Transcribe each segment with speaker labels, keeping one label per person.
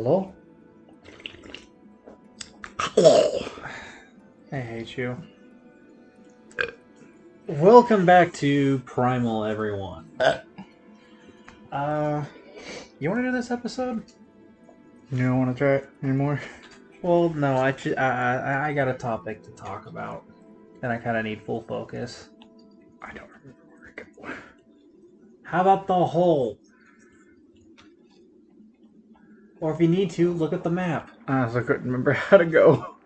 Speaker 1: Hello?
Speaker 2: I hate you. Welcome back to Primal, everyone. You want to do this episode?
Speaker 1: You don't want to try it anymore?
Speaker 2: Well, no, I got a topic to talk about, and I kind of need full focus.
Speaker 1: I don't remember where to go.
Speaker 2: How about the hole? Or if you need to, look at the map.
Speaker 1: I also couldn't remember how to go.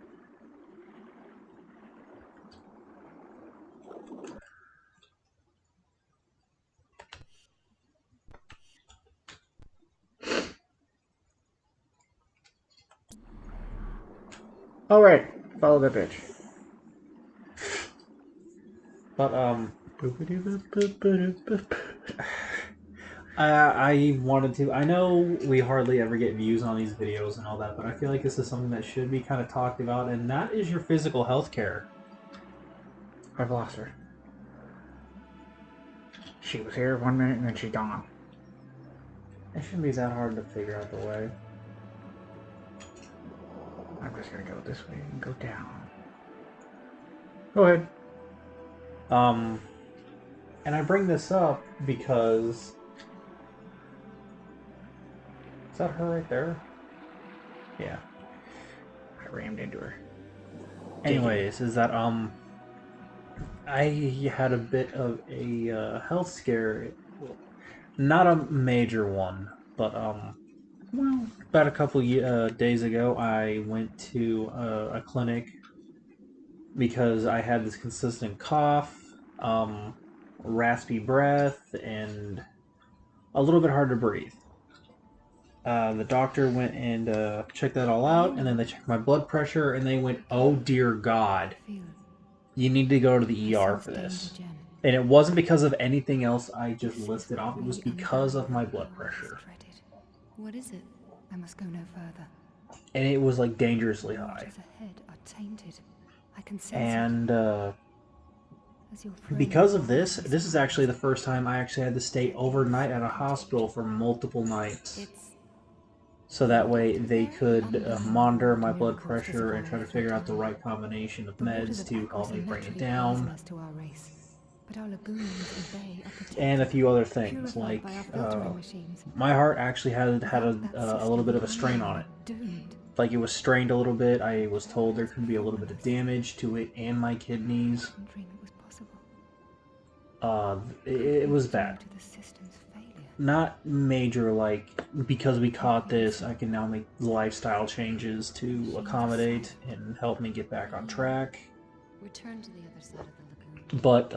Speaker 1: Alright, follow that bitch.
Speaker 2: But, I wanted to. I know we hardly ever get views on these videos and all that, but I feel like this is something that should be kind of talked about, and that is your physical health care.
Speaker 1: I've lost her. She was here 1 minute and then she's gone.
Speaker 2: It shouldn't be that hard to figure out the way.
Speaker 1: I'm just gonna go this way and go down. Go ahead.
Speaker 2: And I bring this up because... Is that her right there? Yeah.
Speaker 1: I rammed into her.
Speaker 2: Anyways, is that, I had a bit of a, health scare. Not a major one, but, well, about a couple days ago, I went to a clinic because I had this consistent cough, raspy breath, and a little bit hard to breathe. The doctor went and checked that all out, and then they checked my blood pressure, and they went, "Oh dear God, you need to go to the ER for this." And it wasn't because of anything else I just listed off, it was because of my blood pressure.
Speaker 3: What is it? I must go no further.
Speaker 2: And it was like dangerously high. And because of this is actually the first time I actually had to stay overnight at a hospital for multiple nights. So that way they could monitor my blood pressure and try to figure out the right combination of meds to help me bring it down. And a few other things, like my heart actually had a little bit of a strain on it. Like it was strained a little bit. I was told there could be a little bit of damage to it and my kidneys. It was bad. Not major, like, because we caught this, I can now make lifestyle changes to accommodate and help me get back on track.
Speaker 3: Return to the other side of the lagoon.
Speaker 2: But,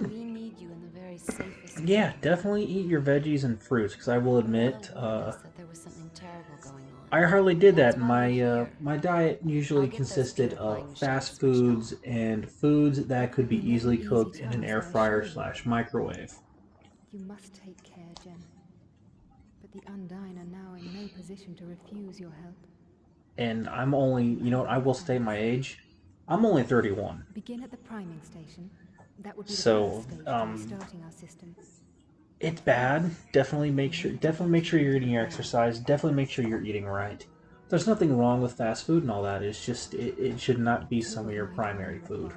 Speaker 3: We need you in the very safest.
Speaker 2: yeah, definitely eat your veggies and fruits, because I will admit,
Speaker 3: that there was something terrible going on.
Speaker 2: I hardly did that. My diet usually consisted of fast foods and foods that could be easily cooked in an air fryer / microwave.
Speaker 3: You must take care, Jen. But the Undyne are now in no position to refuse your help.
Speaker 2: And I'm only, you know what, I will state my age. I'm only 31.
Speaker 3: Begin at the priming station. That would be the
Speaker 2: So,
Speaker 3: first stage in restarting our system.
Speaker 2: It's bad. Definitely make sure you're eating your exercise. Definitely make sure you're eating right. There's nothing wrong with fast food and all that. It's just it should not be some of your primary food.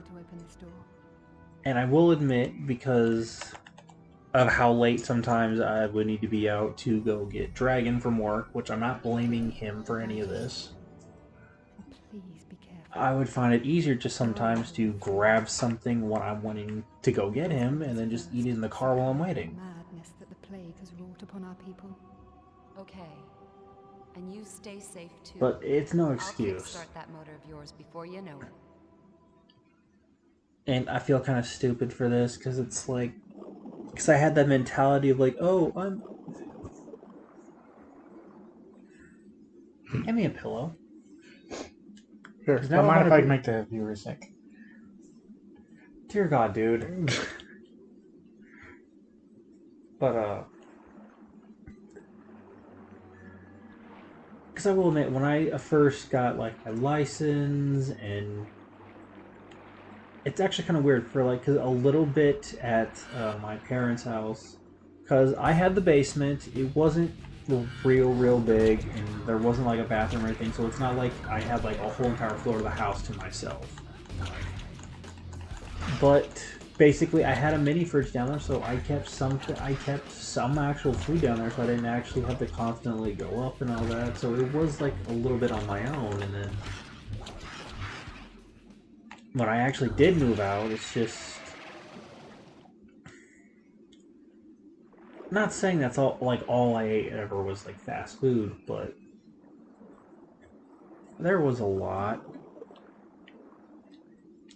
Speaker 2: And I will admit, because of how late sometimes I would need to be out to go get Dragon from work, which I'm not blaming him for any of this. I would find it easier just sometimes to grab something when I'm wanting to go get him and then just eat it in the car while I'm waiting.
Speaker 3: That the plague has wrought upon our people.
Speaker 4: Okay. And you stay safe too.
Speaker 2: But it's no
Speaker 4: I'll
Speaker 2: excuse.
Speaker 4: start that motor of yours before you know it.
Speaker 2: And I feel kind of stupid for this because it's like, because I had that mentality of like, oh, Give me a pillow.
Speaker 1: Sure.
Speaker 2: Now
Speaker 1: Don't
Speaker 2: I'm
Speaker 1: mind if
Speaker 2: gonna
Speaker 1: I
Speaker 2: be-
Speaker 1: make the viewers sick.
Speaker 2: Dear God, dude. But, because I will admit, when I first got, like, my license, and it's actually kind of weird for, like, 'cause a little bit at my parents' house, because I had the basement. It wasn't real big, and there wasn't like a bathroom or anything, so it's not like I had like a whole entire floor of the house to myself. But basically, I had a mini fridge down there, so I kept some actual food down there, so I didn't actually have to constantly go up and all that. So it was like a little bit on my own, and then when I actually did move out, it's just not saying that's all I ate ever was like fast food, but there was a lot.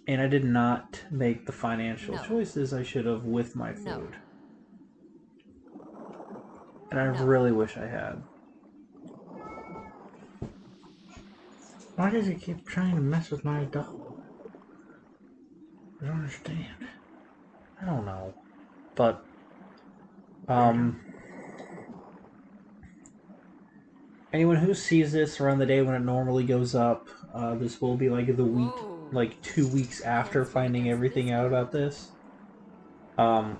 Speaker 2: And I did not make the financial choices I should have with my food. And I really wish I had.
Speaker 1: Why does he keep trying to mess with my dog? I don't understand.
Speaker 2: I don't know. But, anyone who sees this around the day when it normally goes up, this will be like the week, like 2 weeks after finding everything out about this. At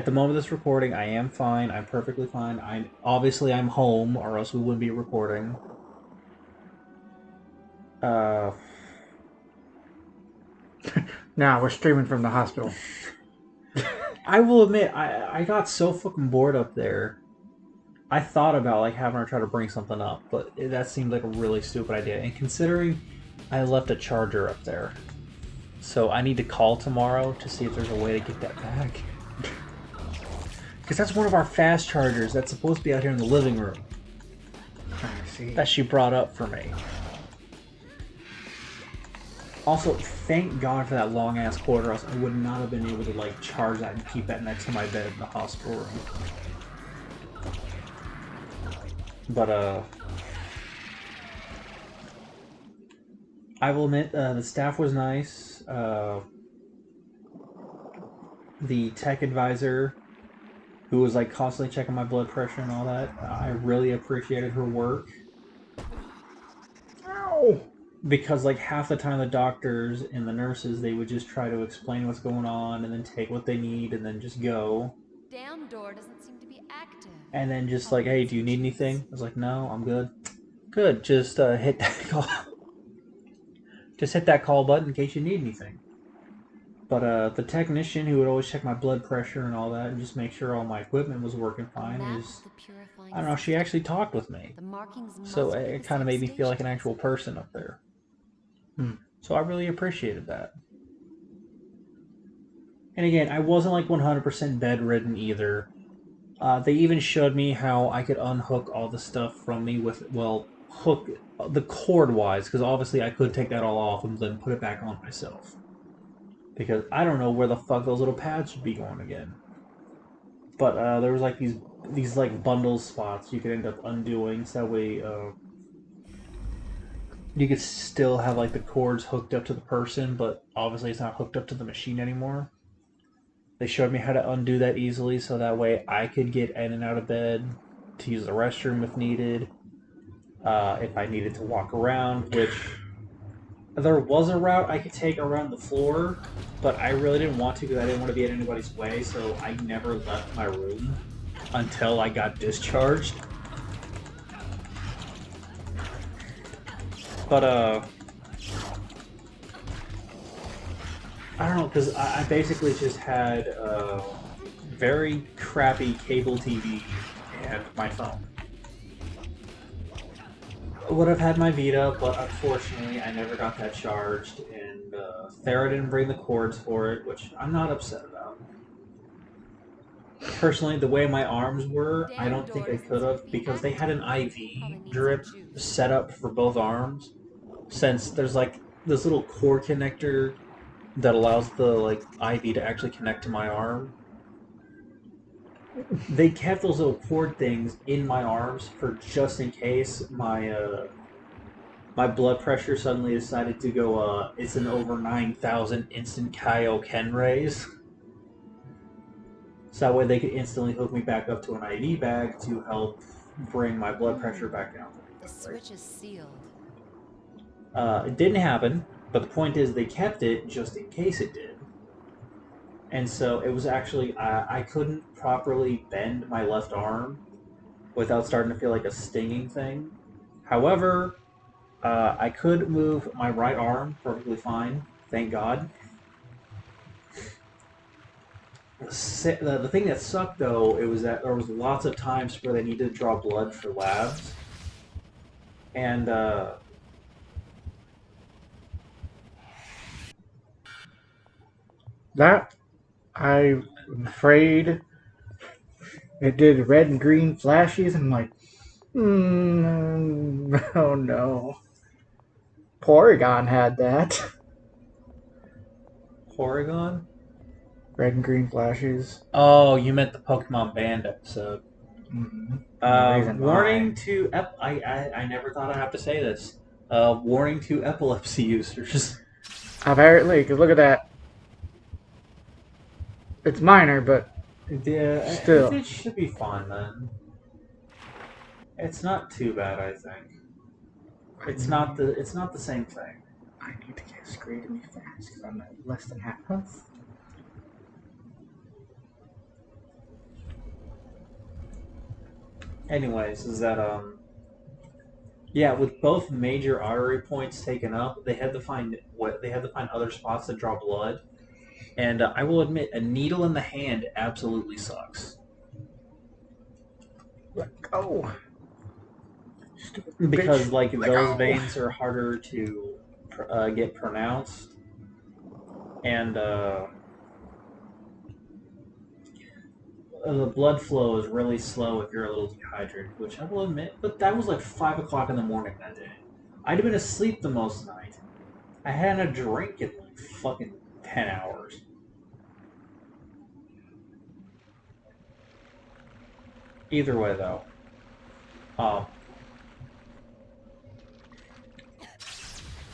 Speaker 2: the moment of this recording, I am fine. I'm perfectly fine. I'm home, or else we wouldn't be recording.
Speaker 1: Now we're streaming from the hospital.
Speaker 2: I will admit, I got so fucking bored up there. I thought about like having her try to bring something up, but that seemed like a really stupid idea. And considering I left a charger up there, so I need to call tomorrow to see if there's a way to get that back. Because that's one of our fast chargers that's supposed to be out here in the living room.
Speaker 1: I see.
Speaker 2: That she brought up for me. Also, thank God for that long ass cord, or else I would not have been able to like charge that and keep that next to my bed in the hospital room. But I will admit the staff was nice. The tech advisor, who was like constantly checking my blood pressure and all that, I really appreciated her work.
Speaker 1: Ow!
Speaker 2: Because like half the time the doctors and the nurses, they would just try to explain what's going on and then take what they need and then just go.
Speaker 4: Down door doesn't seem to be active.
Speaker 2: And then just like, hey, do you need anything? I was like, no, I'm good. Good, just hit that call. Just hit that call button in case you need anything. But the technician who would always check my blood pressure and all that and just make sure all my equipment was working fine is, I don't know, she actually talked with me. So it kind of made me feel like an actual person up there. So I really appreciated that. And again, I wasn't like 100% bedridden either. They even showed me how I could unhook all the stuff from me with, well, hook the cord-wise, because obviously I could take that all off and then put it back on myself. Because I don't know where the fuck those little pads should be going again. But there was like these like bundle spots you could end up undoing, so that way you could still have like the cords hooked up to the person, but obviously it's not hooked up to the machine anymore. They showed me how to undo that easily, so that way I could get in and out of bed to use the restroom if needed. If I needed to walk around, which there was a route I could take around the floor, but I really didn't want to because I didn't want to be in anybody's way, so I never left my room until I got discharged. But, I don't know, because I basically just had very crappy cable TV and my phone. Would have had my Vita, but unfortunately I never got that charged, and Thera didn't bring the cords for it, which I'm not upset about. Personally, the way my arms were, I don't think I could have, because they had an IV drip set up for both arms, since there's like this little cord connector that allows the like IV to actually connect to my arm. They kept those little cord things in my arms for just in case my blood pressure suddenly decided to go it's an over 9,000 instant Kaioken raise. So that way they could instantly hook me back up to an IV bag to help bring my blood pressure back down.
Speaker 4: The switch is sealed.
Speaker 2: It didn't happen, but the point is they kept it just in case it did. And so it was actually, I couldn't properly bend my left arm without starting to feel like a stinging thing. However, I could move my right arm perfectly fine, thank God. The thing that sucked though, it was that there was lots of times where they needed to draw blood for labs, and
Speaker 1: That I'm afraid it did red and green flashes. I'm like, oh no. Porygon had that.
Speaker 2: Porygon.
Speaker 1: Red and green flashes.
Speaker 2: Oh, you meant the Pokemon Band episode.
Speaker 1: Mm-hmm. The reason
Speaker 2: Warning
Speaker 1: why.
Speaker 2: to I never thought I'd have to say this. Warning to epilepsy users.
Speaker 1: Apparently, because look at that. It's minor, but
Speaker 2: Yeah,
Speaker 1: still.
Speaker 2: it should be fine then. It's not too bad, I think. It's not the same thing.
Speaker 1: I need to get Scree to be fast because I'm at less than half health.
Speaker 2: Anyways, is that yeah, with both major artery points taken up, they had to find other spots to draw blood. And I will admit, a needle in the hand absolutely sucks.
Speaker 1: Let go. Stupid
Speaker 2: Because
Speaker 1: bitch.
Speaker 2: like
Speaker 1: Let
Speaker 2: those
Speaker 1: go.
Speaker 2: veins are harder to get pronounced, and the blood flow is really slow if you're a little dehydrated, which I will admit. But that was like 5 o'clock in the morning that day. I'd have been asleep the most night. I hadn't a drink in like fucking 10 hours. Either way, though, um,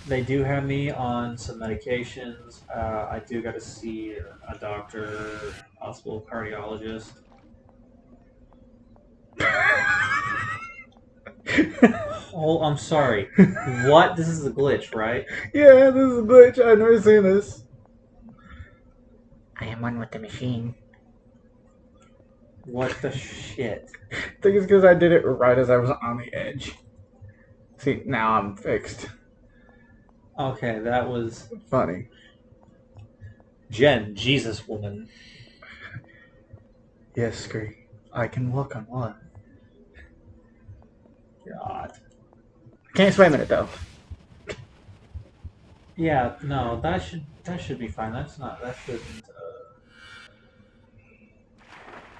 Speaker 2: they do have me on some medications. I do got to see a doctor, possible cardiologist. Oh, I'm sorry. What? This is a glitch, right?
Speaker 1: Yeah, this is a glitch. I've never seen this. I am one with the machine.
Speaker 2: What the shit?
Speaker 1: I think it's because I did it right as I was on the edge. See, now I'm fixed.
Speaker 2: Okay, that was
Speaker 1: Funny.
Speaker 2: Jen, Jesus woman.
Speaker 1: Yes, Scree. I can walk on water.
Speaker 2: God.
Speaker 1: Can't swim in it though.
Speaker 2: Yeah, no, that should be fine. That shouldn't.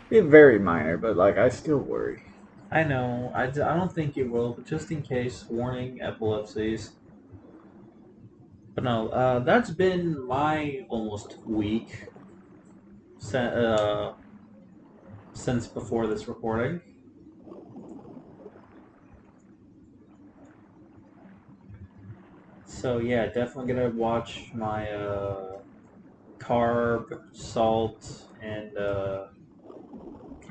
Speaker 1: It's very minor, but like I still worry.
Speaker 2: I know. I don't think it will, but just in case, warning: epilepsies. But no, that's been my almost week since before this recording. So yeah, definitely gonna watch my carb, salt, and
Speaker 1: I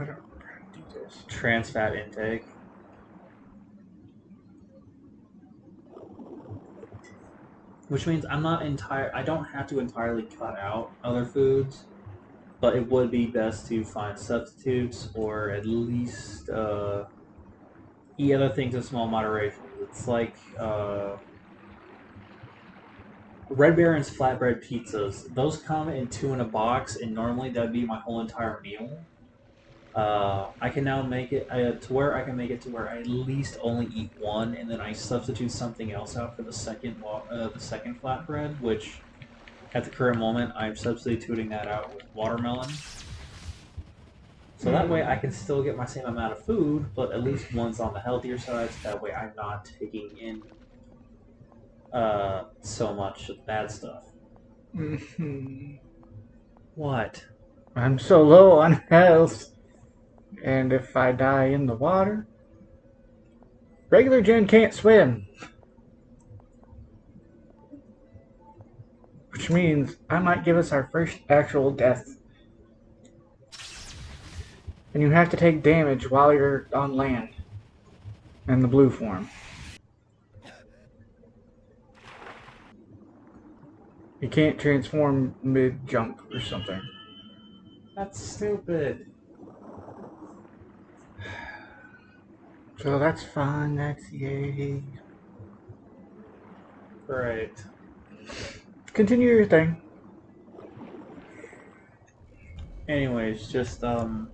Speaker 1: don't remember how to do this.
Speaker 2: trans fat intake. Which means I don't have to entirely cut out other foods, but it would be best to find substitutes or at least eat other things in small moderation. It's like Red Baron's flatbread pizzas. Those come in two in a box, and normally that'd be my whole entire meal. I can now make it to where I can make it to where I at least only eat one, and then I substitute something else out for the second flatbread, which at the current moment I'm substituting that out with watermelon. So that way I can still get my same amount of food, but at least one's on the healthier side. So that way I'm not taking in so much bad stuff.
Speaker 1: Mm-hmm.
Speaker 2: What?
Speaker 1: I'm so low on health, and if I die in the water, regular Jen can't swim. Which means I might give us our first actual death. And you have to take damage while you're on land. In the blue form. You can't transform mid-jump or something.
Speaker 2: That's stupid.
Speaker 1: So that's fun. That's yay.
Speaker 2: Right.
Speaker 1: Continue your thing.
Speaker 2: Anyways, just I don't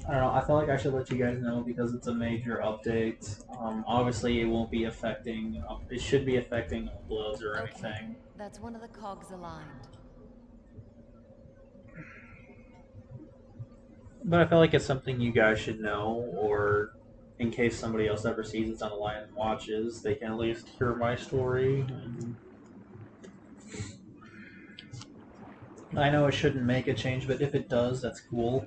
Speaker 2: know. I feel like I should let you guys know because it's a major update. Obviously, it won't be affecting. It should be affecting uploads or
Speaker 4: Okay,
Speaker 2: anything.
Speaker 4: that's one of the cogs aligned.
Speaker 2: But I feel like it's something you guys should know, or in case somebody else ever sees it's on the line and watches, they can at least hear my story. And I know it shouldn't make a change, but if it does, that's cool.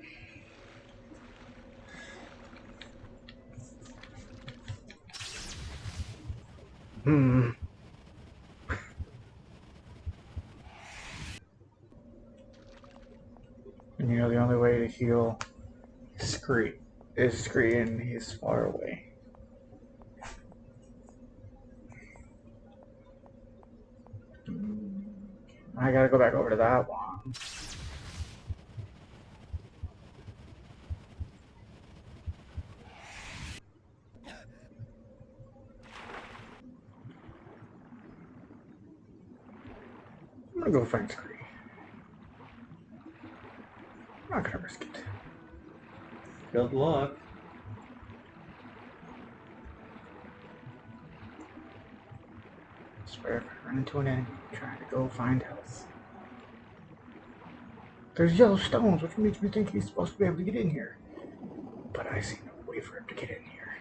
Speaker 1: Hmm. And you know the only way to heal
Speaker 2: Scream.
Speaker 1: is scream. He's far away. I gotta go back over to that one. I'm gonna go find Scree. I'm not gonna risk it.
Speaker 2: Good luck.
Speaker 1: I swear if I run into an enemy trying to go find health. There's yellow stones, which makes me think he's supposed to be able to get in here. But I see no way for him to get in here.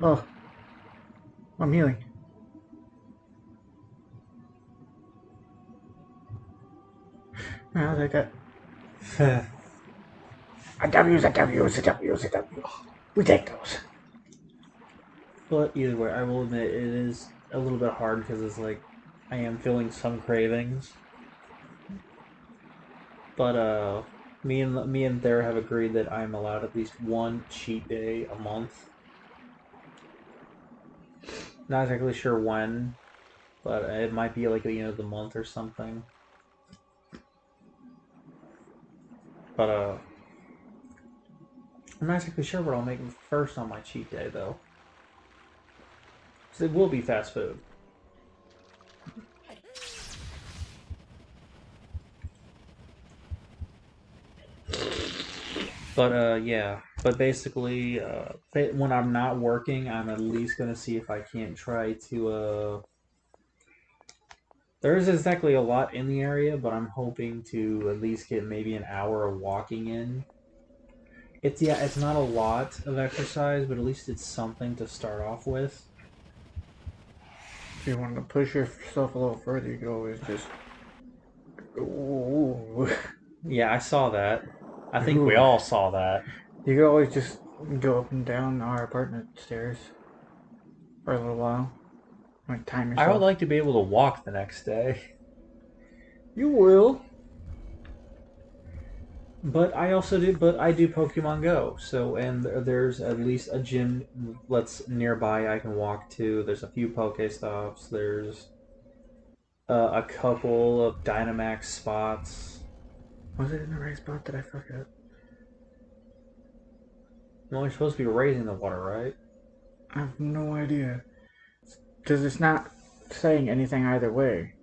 Speaker 1: Oh, I'm healing. I'll take that. A W's a W's a W's a W. We take those.
Speaker 2: But either way, I will admit it is a little bit hard because it's like I am feeling some cravings. But me and Thera have agreed that I'm allowed at least one cheat day a month. Not exactly sure when, but it might be like at the end of the month or something. But I'm not exactly sure what I'll make first on my cheat day though. 'Cause it will be fast food. But yeah. But basically, when I'm not working, I'm at least gonna see if I can't try to. There is exactly a lot in the area, but I'm hoping to at least get maybe an hour of walking in. It's not a lot of exercise, but at least it's something to start off with.
Speaker 1: If you want to push yourself a little further, you can always just. Ooh.
Speaker 2: Yeah, I saw that. I think we
Speaker 1: Ooh.
Speaker 2: all saw that.
Speaker 1: You can always just go up and down our apartment stairs for a little while. Like time
Speaker 2: I would
Speaker 1: yourself.
Speaker 2: like to be able to walk the next day.
Speaker 1: You will.
Speaker 2: But I do Pokemon Go. So and there's at least a gym that's nearby I can walk to. There's a few Pokestops. There's a couple of Dynamax spots.
Speaker 1: Was it in the right spot? Did I fuck it up?
Speaker 2: Well, you're supposed to be raising the water, right?
Speaker 1: I have no idea. Because it's not saying anything either way.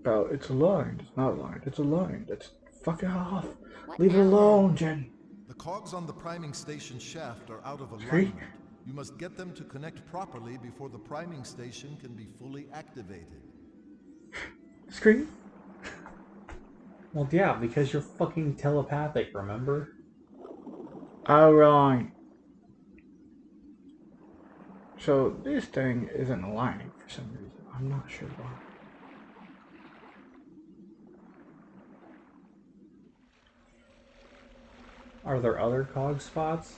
Speaker 1: About it's aligned, it's not aligned, it's aligned. It's fuck it off.
Speaker 4: What
Speaker 1: Leave it
Speaker 4: now,
Speaker 1: alone, Jen.
Speaker 5: The cogs on the priming station shaft are out of
Speaker 1: Scree?
Speaker 5: alignment. You must get them to connect properly before the priming station can be fully activated.
Speaker 1: Screen?
Speaker 2: Well, yeah, because you're fucking telepathic, remember?
Speaker 1: Oh, wrong. So this thing isn't aligning for some reason. I'm not sure why.
Speaker 2: Are there other cog spots?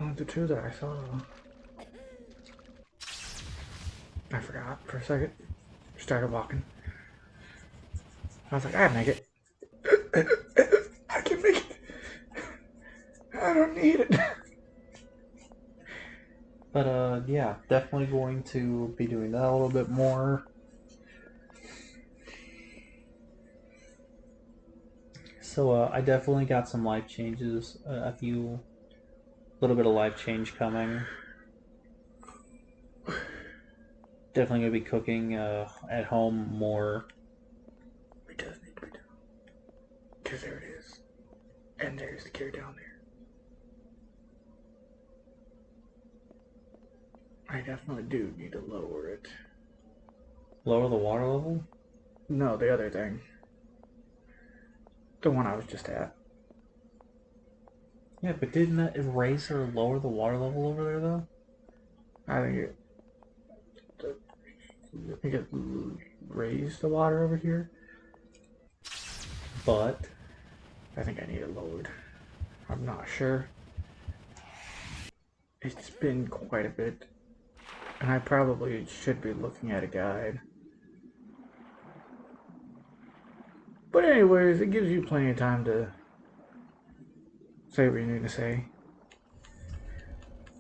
Speaker 1: Only the two that I saw. I forgot for a second. Started walking. I was like, I make it. I can make it. I don't need it.
Speaker 2: But yeah, definitely going to be doing that a little bit more. So I definitely got some life changes. Little bit of life change coming. Definitely gonna be cooking at home more.
Speaker 1: It does need to be done. Because there it is. And there's the gear down there. I definitely do need to lower it.
Speaker 2: Lower the water level?
Speaker 1: No, the other thing. The one I was just at.
Speaker 2: Yeah, but didn't that raise or lower the water level over there though?
Speaker 1: I think it raised the water over here.
Speaker 2: But
Speaker 1: I think I need it lowered. I'm not sure. It's been quite a bit. And I probably should be looking at a guide. But anyways, it gives you plenty of time to say what you need to say.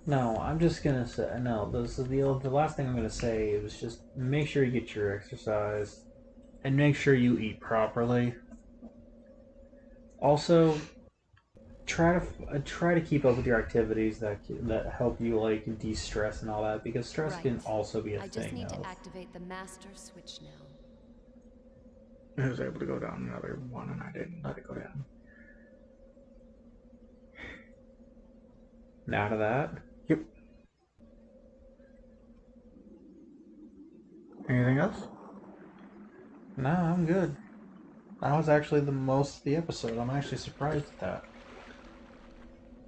Speaker 2: no, I'm just gonna say no. The last thing I'm gonna say is just make sure you get your exercise, and make sure you eat properly. Also, try to keep up with your activities that help you like de-stress and all that, because stress can
Speaker 4: Right.
Speaker 2: also be a
Speaker 4: I just
Speaker 2: thing
Speaker 4: need
Speaker 2: of.
Speaker 4: to activate the master switch now.
Speaker 1: I was able to go down another one and I didn't let it go down.
Speaker 2: Now to that.
Speaker 1: Yep. Anything else?
Speaker 2: No, I'm good. That was actually the most of the episode. I'm actually surprised at that.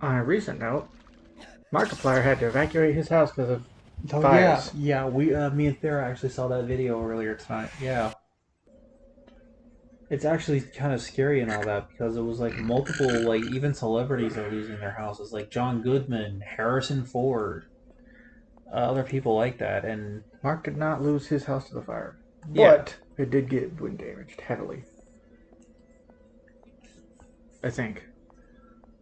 Speaker 1: On a recent note, Markiplier had to evacuate his house because of
Speaker 2: Oh
Speaker 1: fires.
Speaker 2: yeah. We me and Thera actually saw that video earlier tonight. Yeah. It's actually kind of scary and all that, because it was like multiple, like even celebrities are losing their houses, like John Goodman, Harrison Ford, other people like that, and
Speaker 1: Mark did not lose his house to the fire,
Speaker 2: yeah,
Speaker 1: but it did get wind damaged heavily. I think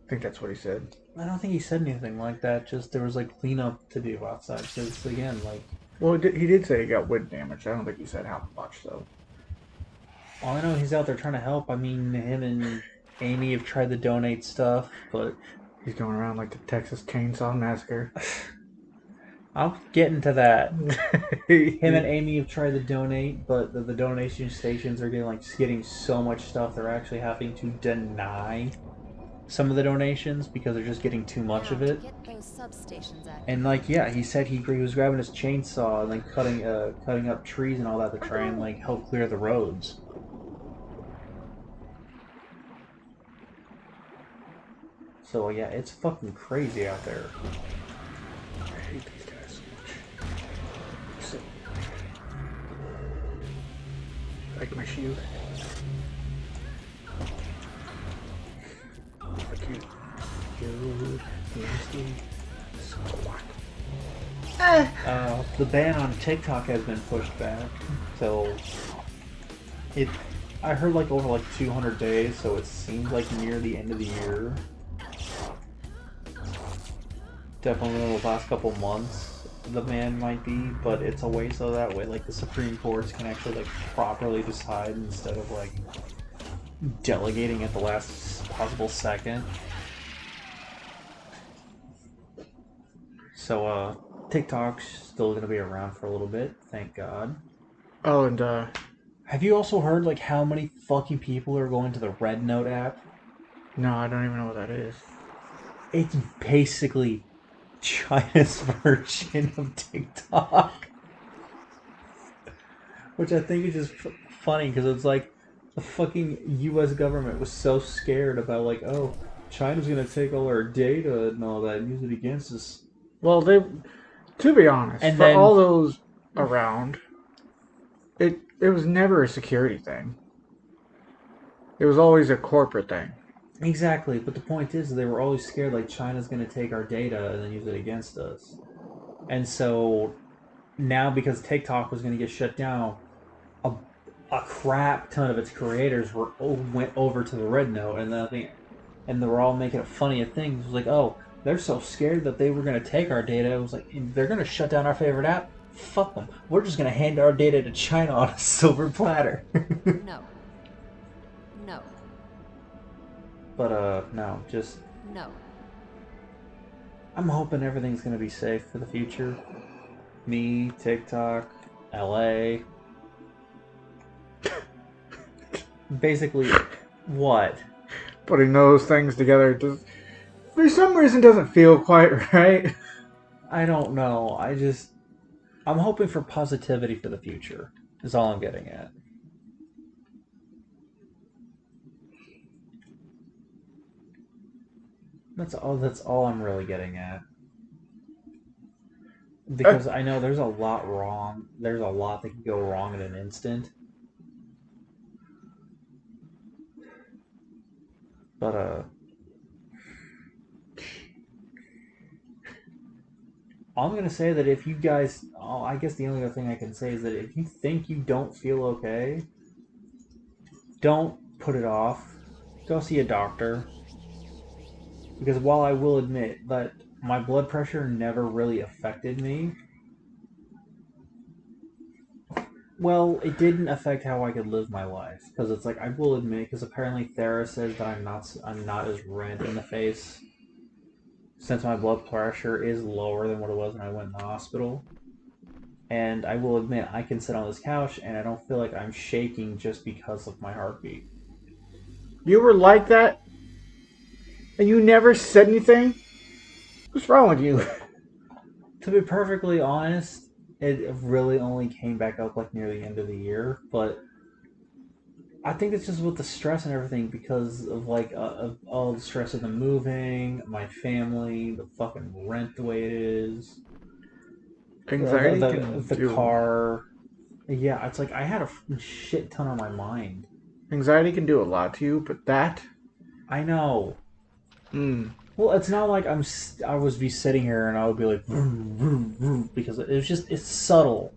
Speaker 1: that's what he said.
Speaker 2: I don't think he said anything like that. Just there was like cleanup to do outside. Because again, like
Speaker 1: Well, he did say he got wind damage. I don't think he said how much though.
Speaker 2: all I know, he's out there trying to help. I mean, him and Amy have tried to donate stuff, but
Speaker 1: He's going around like the Texas Chainsaw Massacre.
Speaker 2: I'll get into that. Him and
Speaker 1: He
Speaker 2: Amy have tried to donate, but the donation stations are getting so much stuff they're actually having to deny some of the donations because they're just getting too much
Speaker 4: Now,
Speaker 2: of it.
Speaker 4: to get those substations active.
Speaker 2: And like yeah, he said he was grabbing his chainsaw and like cutting up trees and all that to try and like help clear the roads. So yeah, it's fucking crazy out there.
Speaker 1: I hate these guys so much. So, like my shield. Fuck you. You nasty squat.
Speaker 2: The ban on TikTok has been pushed back, so it. I heard like over like 200 days, so it seems like near the end of the year. Definitely in the last couple months, the ban might be, but it's a way so that way like the Supreme Courts can actually like properly decide instead of like delegating at the last possible second. So TikTok's still gonna be around for a little bit, thank God.
Speaker 1: Oh, and
Speaker 2: Have you also heard like how many fucking people are going to the Red Note app?
Speaker 1: no, I don't even know what that is.
Speaker 2: It's basically China's version of TikTok. Which I think is just funny because it's like the fucking US government was so scared about like, oh, China's gonna take all our data and all that and use it against us.
Speaker 1: Well, to be honest,
Speaker 2: And
Speaker 1: for
Speaker 2: then-
Speaker 1: all those around, it was never a security thing. It was always a corporate thing.
Speaker 2: Exactly, but the point is they were always scared like China's gonna take our data and then use it against us. And so now because TikTok was gonna get shut down, a crap ton of its creators went over to the Red Note, and they were all making it funny at things. It was like, oh, they're so scared that they were going to take our data. It was like, they're going to shut down our favorite app? Fuck them. We're just going to hand our data to China on a silver platter.
Speaker 4: No. No.
Speaker 2: But no, just
Speaker 4: No.
Speaker 2: I'm hoping everything's gonna be safe for the future. Me, TikTok, LA. Basically, what?
Speaker 1: Putting those things together just for some reason doesn't feel quite right.
Speaker 2: I don't know. I'm hoping for positivity for the future. Is all I'm getting at. That's all I'm really getting at. Because I know there's a lot wrong. There's a lot that can go wrong in an instant. But I'm gonna say that if you guys, I guess the only other thing I can say is that if you think you don't feel okay, don't put it off. Go see a doctor. Because while I will admit that my blood pressure never really affected me, well, it didn't affect how I could live my life. Because it's like I will admit, because apparently Thera says that I'm not as red in the face since my blood pressure is lower than what it was when I went in the hospital. And I will admit, I can sit on this couch and I don't feel like I'm shaking just because of my heartbeat.
Speaker 1: You were like that? And you never said anything? What's wrong with you?
Speaker 2: To be perfectly honest, it really only came back up like near the end of the year, but I think it's just with the stress and everything because of all the stress of the moving, my family, the fucking rent the way it is,
Speaker 1: Anxiety can
Speaker 2: the
Speaker 1: do.
Speaker 2: car. Yeah, it's like I had a shit ton on my mind.
Speaker 1: Anxiety can do a lot to you, but that.
Speaker 2: I know.
Speaker 1: Hmm.
Speaker 2: Well, it's not like I was be sitting here and I would be like vroom, vroom, vroom, because it's subtle.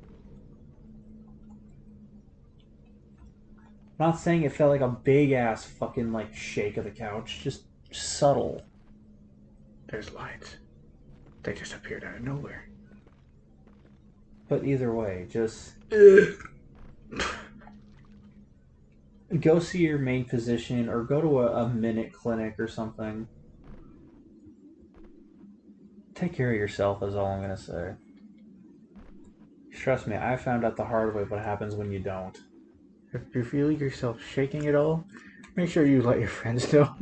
Speaker 2: I'm not saying it felt like a big ass fucking like shake of the couch, just subtle.
Speaker 1: There's lights. They just appeared out of nowhere.
Speaker 2: But either way, just go see your main physician or go to a minute clinic or something. Take care of yourself is all I'm gonna say. Trust me, I found out the hard way what happens when you don't.
Speaker 1: If you feel yourself shaking at all, make sure you let your friends know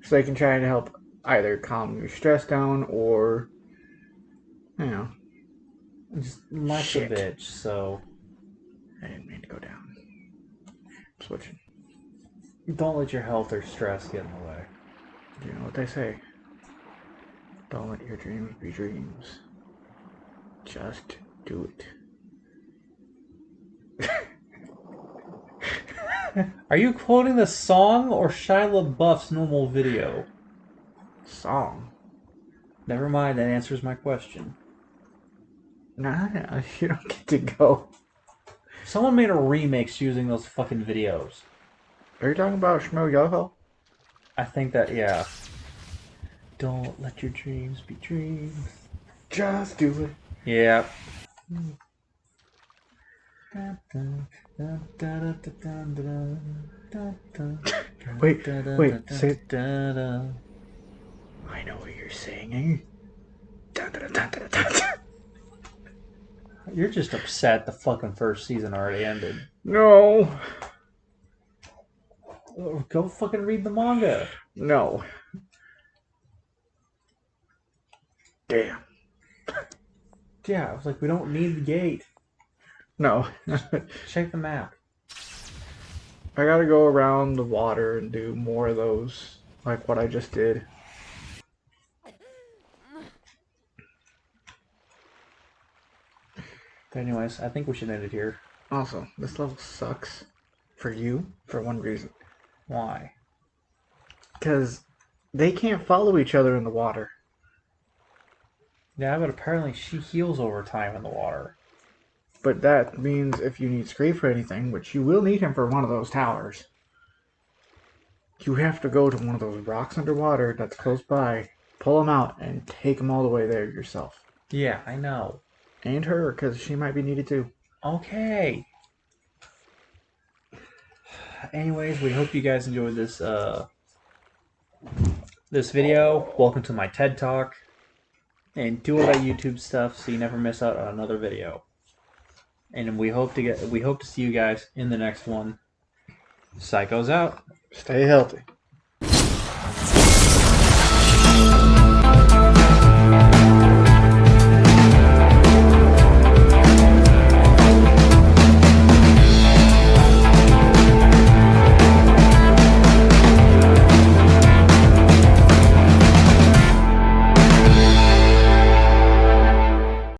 Speaker 1: so they can try and help either calm your stress down or, you know,
Speaker 2: Just life's
Speaker 1: shit.
Speaker 2: a bitch, so
Speaker 1: I didn't mean to go down. Switching.
Speaker 2: don't let your health or stress get in the way.
Speaker 1: You know what they say. Don't let your dreams be dreams. Just do it.
Speaker 2: Are you quoting the song or Shia LaBeouf's normal video?
Speaker 1: Song?
Speaker 2: Never mind, that answers my question.
Speaker 1: Nah, you don't get to go.
Speaker 2: Someone made a remix using those fucking videos.
Speaker 1: Are you talking about Shmo Yoho?
Speaker 2: I think that, yeah. Don't let your dreams be dreams.
Speaker 1: Just do it.
Speaker 2: Yeah.
Speaker 1: Wait, say it. I know what you're singing.
Speaker 2: You're just upset the fucking first season already ended.
Speaker 1: No.
Speaker 2: Go fucking read the manga.
Speaker 1: No. Damn.
Speaker 2: Yeah, I was like, we don't need the gate.
Speaker 1: No.
Speaker 2: Check the map.
Speaker 1: I gotta go around the water and do more of those, like what I just did.
Speaker 2: But anyways, I think we should end it here.
Speaker 1: Also, this level sucks for you for one reason.
Speaker 2: Why?
Speaker 1: Because they can't follow each other in the water.
Speaker 2: Yeah, but apparently she heals over time in the water.
Speaker 1: But that means if you need Scrape for anything, which you will need him for one of those towers, you have to go to one of those rocks underwater that's close by, pull him out, and take him all the way there yourself.
Speaker 2: Yeah, I know.
Speaker 1: And her, because she might be needed too.
Speaker 2: Okay. Anyways, we hope you guys enjoyed this this video, welcome to my TED Talk, and do all that YouTube stuff so you never miss out on another video. And we hope to see you guys in the next one. Psychos out.
Speaker 1: Stay healthy.